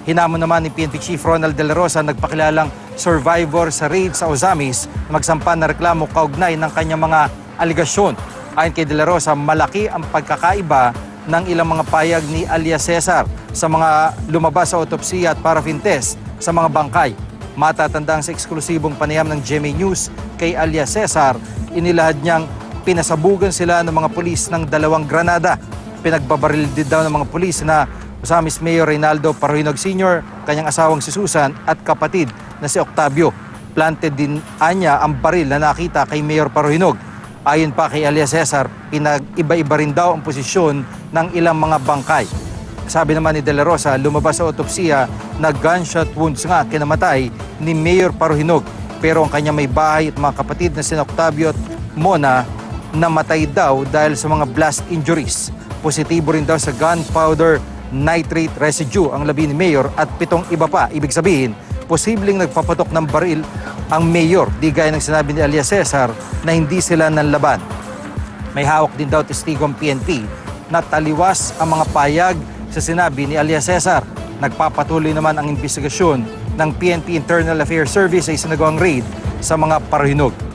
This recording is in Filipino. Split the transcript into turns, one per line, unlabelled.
Hinamon naman ni PNP Chief Ronald De La Rosa, nagpakilalang survivor sa raid sa Ozamis, na magsampa na reklamo kaugnay ng kanyang mga aligasyon. Ayon kay De La Rosa, malaki ang pagkakaiba ng ilang mga payag ni alias Cesar sa mga lumabas sa autopsya at paraffin test sa mga bangkay. Matatandang sa eksklusibong panayam ng GMA News kay alias Cesar, inilahad niyang pinasabugan sila ng mga pulis ng 2 granada. Pinagbabaril din daw ng mga pulis na Ozamis Mayor Reynaldo Paruhinog Sr., kanyang asawang si Susan at kapatid na si Octavio. Planted din anya ang baril na nakita kay Mayor Paruhinog. Ayon pa kay alias Cesar, pinag-iba-iba rin daw ang posisyon ng ilang mga bangkay. Sabi naman ni De La Rosa, lumabas sa autopsya na gunshot wounds nga kinamatay ni Mayor Paruhinog. Pero ang kanya may bahay at mga kapatid na si Octavio at Mona namatay daw dahil sa mga blast injuries. Positibo rin daw sa gunpowder nitrate residue ang labi ni Mayor at 7 iba pa. Ibig sabihin, posibleng nagpapatok ng baril ang Mayor, di gaya ng sinabi ni alias Cesar na hindi sila nanlaban. May hawak din daw testigo ang PNP na taliwas ang mga payag sa sinabi ni alias Cesar. Nagpapatuloy naman ang investigasyon ng PNP Internal Affairs Service sa isinagawang raid sa mga Paruhinog.